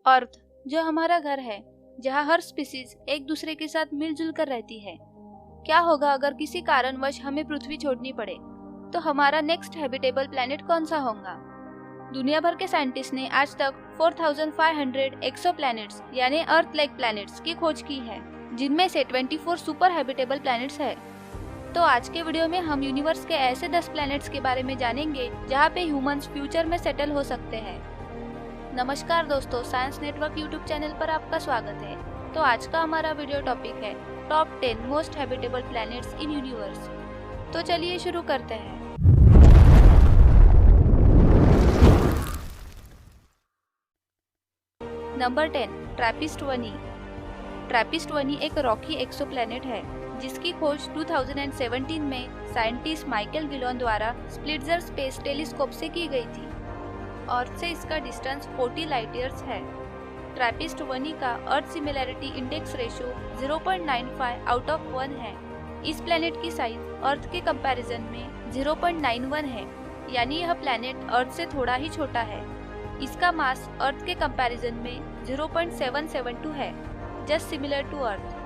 अर्थ जो हमारा घर है, जहाँ हर स्पीसीज एक दूसरे के साथ मिलजुल कर रहती है। क्या होगा अगर किसी कारणवश हमें पृथ्वी छोड़नी पड़े, तो हमारा नेक्स्ट हैबिटेबल प्लैनेट कौन सा होगा? दुनिया भर के साइंटिस्ट ने आज तक 4500 एक्सोप्लैनेट्स यानी अर्थ लाइक प्लैनेट्स की खोज की है, जिनमें से 24 सुपर हैबिटेबल प्लैनेट्स है। तो आज के वीडियो में हम यूनिवर्स के ऐसे 10 प्लैनेट्स के बारे में जानेंगे जहाँ पे ह्यूमंस फ्यूचर में सेटल हो सकते हैं। नमस्कार दोस्तों, साइंस नेटवर्क यूट्यूब चैनल पर आपका स्वागत है। तो आज का हमारा वीडियो टॉपिक है top 10 most habitable planets in universe. तो चलिए शुरू करते हैं। नंबर 10, ट्रैपिस्ट-1e। ट्रैपिस्ट-1e एक रॉकी एक्सोप्लैनेट है जिसकी खोज 2017 में साइंटिस्ट माइकल गिलोन द्वारा स्प्लिट्जर स्पेस टेलीस्कोप से की गई थी। अर्थ से इसका डिस्टेंस 40 लाइट ईयर्स है। ट्रैपिस्ट-1e का earth similarity index ratio 0.95 out of 1 है। इस प्लैनेट की साइज अर्थ के कंपैरिजन में 0.91 है, यानी यह प्लैनेट अर्थ से थोड़ा ही छोटा है। इसका मास अर्थ के कंपैरिजन में 0.772 है, जस्ट सिमिलर टू अर्थ।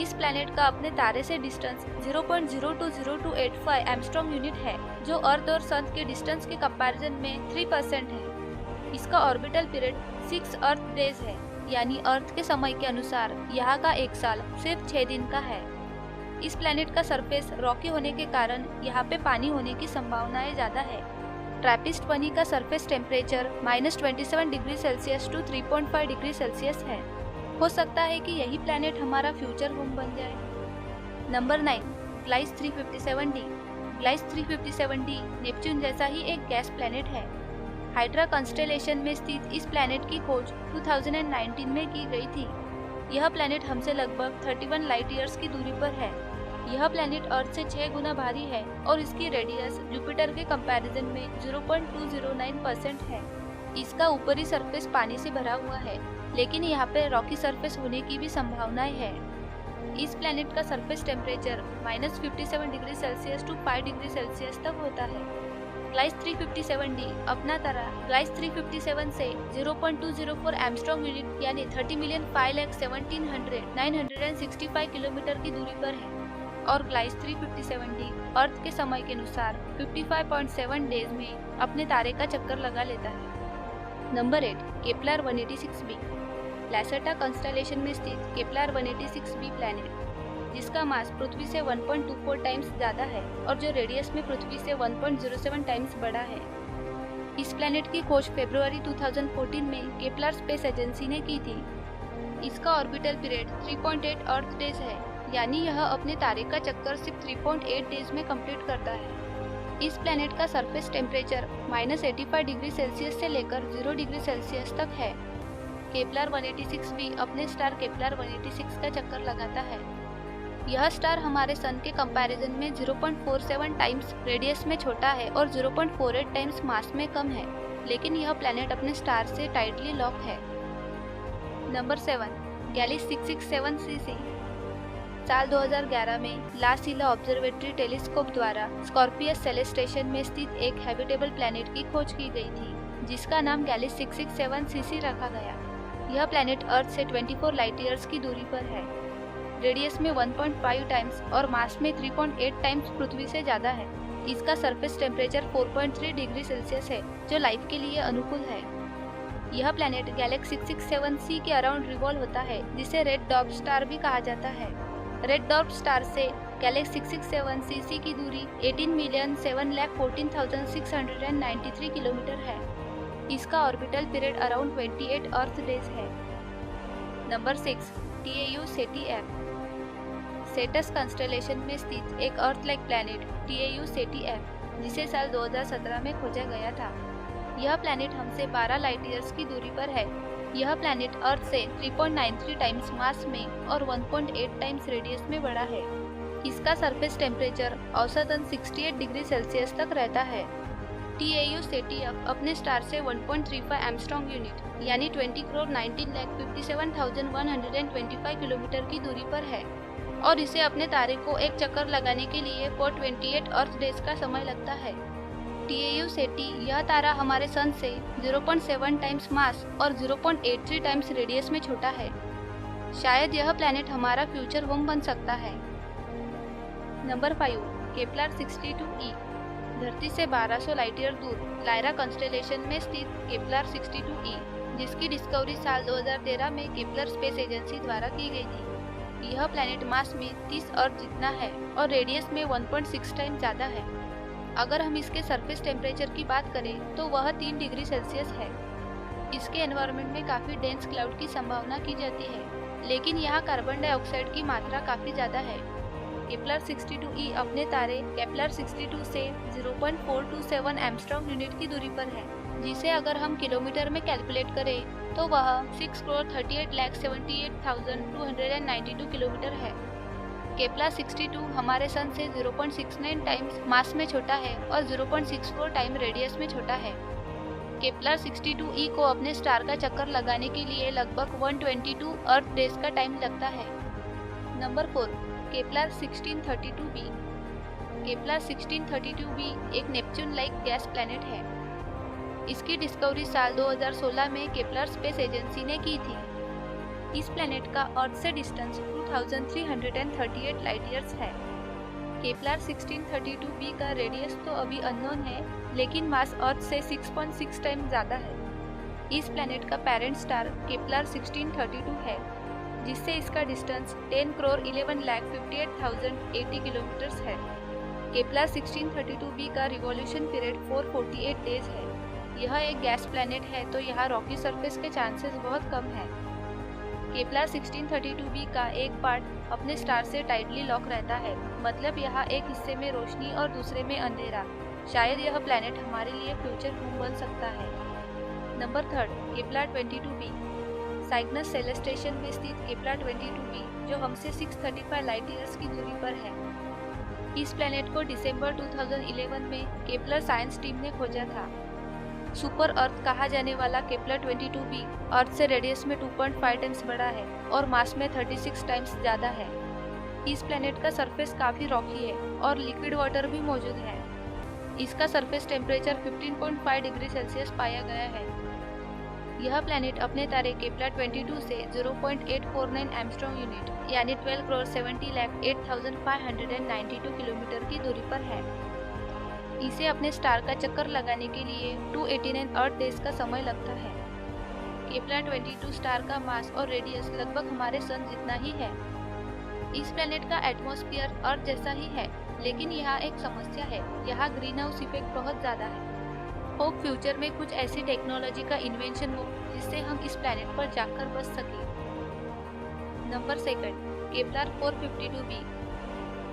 इस प्लैनेट का अपने तारे से डिस्टेंस 0.020285 एंगस्ट्रॉम यूनिट है, जो अर्थ और सन के डिस्टेंस के कंपैरिजन में 3% है। इसका ऑर्बिटल पीरियड 6 अर्थ डेज है, यानी अर्थ के समय के अनुसार यहाँ का एक साल सिर्फ 6 दिन का है। इस प्लैनेट का सरफेस रॉकी होने के कारण यहाँ पे पानी होने की संभावनाएं ज्यादा है। ट्रैपिस्ट-1e का surface temperature -27 degree Celsius to 3.5 degree Celsius है। हो सकता है कि यही प्लैनेट हमारा फ्यूचर होम बन जाए। Number 9, ग्लाइस 357d। ग्लाइस 357d नेपच्यून जैसा ही एक गैस प्लैनेट है। हाइड्रा कंस्टेलेशन में स्थित इस प्लैनेट की खोज 2019 में की गई थी। यह प्लैनेट हमसे लगभग 31 लाइट ईयर्स की दूरी पर है। यह प्लैनेट अर्थ से 6 गुना भारी है और इसकी रेडियस जुपिटर के कंपैरिजन में 0.209% है। इसका ऊपरी सरफेस पानी से भरा हुआ है, लेकिन यहाँ पे रॉकी सरफेस होने की भी संभावनाएं है। इस प्लैनेट का surface temperature -57 degree Celsius to 5 degree Celsius तक होता है। ग्लाइस 357d अपना तारा ग्लाइस 357 से 0.204 एंगस्ट्रॉम यूनिट यानी 30,05,17,965 किलोमीटर की दूरी पर है, और ग्लाइस 357d अर्थ के समय के अनुसार 55.7 डेज में अपने तारे का चक्कर लगा लेता है। Number 8, Kepler 186b। लैसर्टा कंस्टेलेशन में स्थित केप्लर 186b प्लैनेट, जिसका मास पृथ्वी से 1.24 टाइम्स ज्यादा है और जो रेडियस में पृथ्वी से 1.07 टाइम्स बड़ा है। इस प्लैनेट की खोज फरवरी 2014 में केप्लर स्पेस एजेंसी ने की थी। इसका ऑर्बिटल पीरियड 3.8 अर्थ डेज है, यानी यह अपने तारे का चक्कर सिर्फ 3.8 डेज में कंप्लीट करता है। इस प्लैनेट का सरफेस टेम्परेचर -85 डिग्री सेल्सियस से लेकर 0 डिग्री सेल्सियस तक है। केप्लर 186b अपने स्टार केप्लर 186 का चक्कर लगाता है। यह स्टार हमारे सन के कंपैरिजन में 0.47 टाइम्स रेडियस में छोटा है और 0.48 टाइम्स मास में कम है, लेकिन यह प्लैनेट अपने स्टार से टाइटली लॉक है। Number 7, गैलिस 667cc। साल 2011 में ला सीला ऑब्जर्वेटरी टेलीस्कोप द्वारा स्कॉर्पियस सेलेस्टेशन में स्थित एक हैबिटेबल प्लैनेट की खोज की गई थी, जिसका नाम गैलिस 667cc रखा गया। यह प्लैनेट अर्थ से 24 लाइट ईयर्स की दूरी पर है। रेडियस में 1.5 टाइम्स और मास में 3.8 टाइम्स पृथ्वी से ज्यादा है। इसका सरफेस टेम्परेचर 4.3 डिग्री सेल्सियस है, जो लाइफ के लिए अनुकूल है। यह प्लैनेट गैलेक्सी 667c के अराउंड रिवॉल्व होता है, जिसे रेड डॉर्फ स्टार भी कहा जाता है। रेड डॉर्फ स्टार से गैलेक्सी 667cc की दूरी 18,714,693 किलोमीटर है। इसका ऑर्बिटल पीरियड अराउंड 28 अर्थ डेज है। Number 6, TAU सेटी-F। सेटस कंस्टेलेशन में स्थित एक अर्थ लाइक प्लैनेट TAU सेटी-F, जिसे साल 2017 में खोजा गया था। यह प्लैनेट हमसे 12 लाइट ईयर्स की दूरी पर है। यह प्लैनेट अर्थ से 3.93 टाइम्स मास में और 1.8 टाइम्स रेडियस में बड़ा है। इसका सरफेस टेम्परेचर औसतन 68 डिग्री सेल्सियस तक रहता है। TAU सेटी-F अपने स्टार से 1.35 एंगस्ट्रॉम यूनिट यानी 20,19,57,125 किलोमीटर की दूरी पर है, और इसे अपने तारे को एक चक्कर लगाने के लिए 428 अर्थ डेज का समय लगता है। TAU सेटी यह तारा हमारे सन से 0.7 टाइम्स मास और 0.83 टाइम्स रेडियस में छोटा है। शायद यह प्लैनेट हमारा फ्यूचर होम बन सकता है। Number 5, Kepler 62e। धरती से 1200 लाइट ईयर दूर लायरा कॉन्स्टेलेशन में स्थित केप्लर 62e, जिसकी डिस्कवरी साल 2013 में केप्लर स्पेस एजेंसी द्वारा की गई थी। यह प्लैनेट मास में 30 अर्थ जितना है और रेडियस में 1.6 टाइम ज़्यादा है। अगर हम इसके सरफेस टेम्परेचर की बात करें तो वह 3 डिग्री सेल्सियस है। इसके एनवायरनमेंट में काफ़ी डेंस क्लाउड की संभावना की जाती है, लेकिन यहाँ कार्बन डाइऑक्साइड की मात्रा काफ़ी ज़्यादा है। केप्लर 62e अपने तारे केप्लर 62 से 0.427 एंगस्ट्रॉम यूनिट की दूरी पर है, जिसे अगर हम किलोमीटर में कैलकुलेट करें तो वह 6,38,78,292 किलोमीटर है। केप्लर 62 हमारे सन से 0.69 टाइम्स मास में छोटा है और 0.64 टाइम रेडियस में छोटा है। केप्लर 62e को अपने स्टार का चक्कर लगाने के लिए लगभग 122 अर्थ डेज का टाइम लगता है। Number 4, Kepler 1632b। Kepler 1632b एक नेपच्यून लाइक गैस प्लैनेट है। इसकी डिस्कवरी साल 2016 में केप्लर स्पेस एजेंसी ने की थी। इस प्लैनेट का अर्थ से डिस्टेंस 2338 लाइट ईयर्स है। केप्लर 1632b का रेडियस तो अभी अननोन है, लेकिन मास अर्थ से 6.6 टाइम ज़्यादा है। इस प्लैनेट का पेरेंट स्टार केप्लर 1632 है, जिससे इसका डिस्टेंस 10,11,58,080 किलोमीटर्स है। केप्लर 1632b का रिवॉल्यूशन पीरियड 448 डेज है। यह एक गैस प्लैनेट है, तो यहाँ रॉकी सरफेस के चांसेस बहुत कम है। केप्लर 1632b का एक पार्ट अपने स्टार से टाइटली लॉक रहता है, मतलब यहाँ एक हिस्से में रोशनी और दूसरे में अंधेरा। शायद यह प्लैनेट हमारे लिए फ्यूचर होम बन सकता है। Number 3, Kepler 22b। साइग्नस सेलेस्टेशन में स्थित केप्लर 22b, जो हमसे 635 लाइट ईयर्स की दूरी पर है। इस प्लैनेट को दिसंबर 2011 में केप्लर साइंस टीम ने खोजा था। सुपर अर्थ कहा जाने वाला केप्लर 22b अर्थ से रेडियस में 2.5 टाइम्स बड़ा है और मास में 36 टाइम्स ज़्यादा है। इस प्लैनेट का सरफेस काफ़ी रॉकी है और लिक्विड वाटर भी मौजूद है। इसका सरफेस टेम्परेचर 15.5 डिग्री सेल्सियस पाया गया है। यह प्लैनेट अपने तारे केप्लर 22 से 0.849 एंगस्ट्रॉम यूनिट यानी 12,70,08,592 किलोमीटर की दूरी पर है। इसे अपने स्टार का चक्कर लगाने के लिए 289 अर्थ डेज का समय लगता है। केप्लर 22 स्टार का मास और रेडियस लगभग हमारे सन जितना ही है। इस प्लैनेट का एटमॉस्फेयर अर्थ जैसा ही है, लेकिन यहाँ एक समस्या है, यहाँ ग्रीन हाउस इफेक्ट बहुत ज़्यादा है। होप फ्यूचर में कुछ ऐसी टेक्नोलॉजी का इन्वेंशन हो जिससे हम इस प्लैनेट पर जाकर बच सकें। Number 2, Kepler 452b।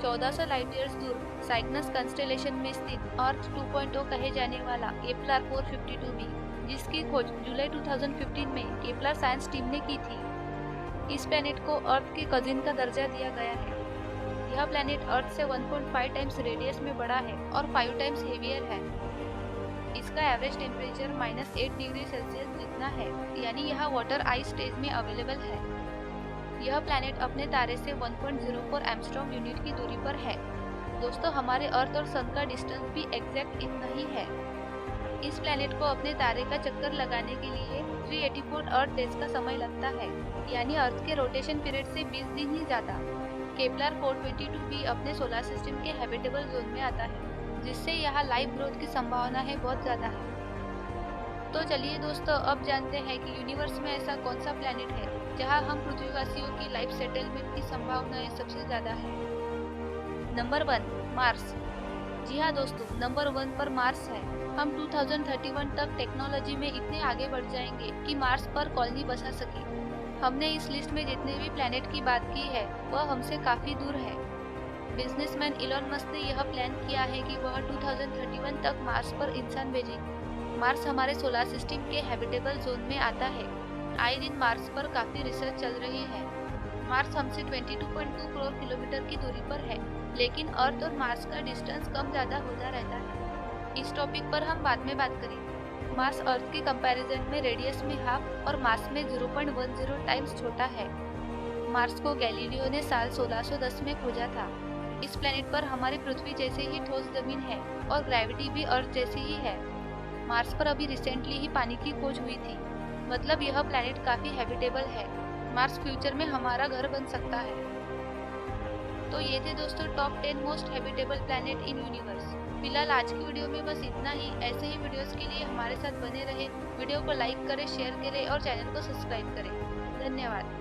1400 light years दूर साइग्नस कॉन्स्टेलेशन में स्थित अर्थ 2.0 कहे जाने वाला केप्लर 452b, जिसकी खोज जुलाई 2015 में केप्लर साइंस टीम ने की थी। इस प्लैनेट को अर्थ के कजिन का दर्जा दिया गया है। यह प्लैनेट अर्थ से 1.5 टाइम्स रेडियस में बड़ा है और 5 टाइम्स हेवियर है। इसका एवरेज टेम्परेचर -8 डिग्री सेल्सियस जितना है, यानी यह वाटर आइस स्टेज में अवेलेबल है। यह प्लैनेट अपने तारे से 1.04 एंगस्ट्रॉम यूनिट की दूरी पर है। दोस्तों, हमारे अर्थ और सन का डिस्टेंस भी एग्जैक्ट इतना ही है। इस प्लैनेट को अपने तारे का चक्कर लगाने के लिए 384 अर्थ डेज का समय लगता है, यानी अर्थ के रोटेशन पीरियड से 20 दिन ही ज़्यादा। केप्लर 422b अपने सोलर सिस्टम के हैबिटेबल जोन में आता है, जिससे यहाँ लाइफ ग्रोथ की संभावना है बहुत ज़्यादा है। तो चलिए दोस्तों, अब जानते हैं कि यूनिवर्स में ऐसा कौन सा प्लैनेट है जहाँ हम पृथ्वीवासियों की लाइफ सेटलमेंट की संभावनाएं सबसे ज़्यादा है। Number 1, Mars. जी हाँ दोस्तों, नंबर 1 पर मार्स है। हम 2031 तक टेक्नोलॉजी में इतने आगे बढ़ जाएंगे कि मार्स पर कॉलोनी बसा सके। हमने इस लिस्ट में जितने भी प्लैनेट की बात की है वह हमसे काफ़ी दूर है। बिजनेसमैन इलॉन मस्क ने यह प्लान किया है कि वह 2031 तक मार्स पर इंसान भेजेंगे। मार्स हमारे सोलर सिस्टम के हैबिटेबल जोन में आता है। आए दिन मार्स पर काफ़ी रिसर्च चल रही है। मार्स हमसे 22.2 करोड़ किलोमीटर की दूरी पर है, लेकिन अर्थ और मार्स का डिस्टेंस कम ज़्यादा होता रहता है। इस टॉपिक पर हम बाद में बात करेंगे। मार्स अर्थ के कंपैरिजन में रेडियस में हाफ और मास में 0.10 टाइम्स छोटा है। मार्स को गैलीलियो ने साल 1610 में खोजा था। इस प्लेनेट पर हमारी पृथ्वी जैसे ही ठोस जमीन है और ग्रेविटी भी अर्थ जैसी ही है। मार्स पर अभी रिसेंटली ही पानी की खोज हुई थी, मतलब यह प्लेनेट काफी हैबिटेबल है। मार्स फ्यूचर में हमारा घर बन सकता है। तो ये थे दोस्तों top 10 most habitable planet in universe. फिलहाल आज की वीडियो में बस इतना ही। ऐसे ही वीडियोस के लिए हमारे साथ बने रहे। वीडियो को लाइक करें, शेयर करें और चैनल को सब्सक्राइब करें। धन्यवाद।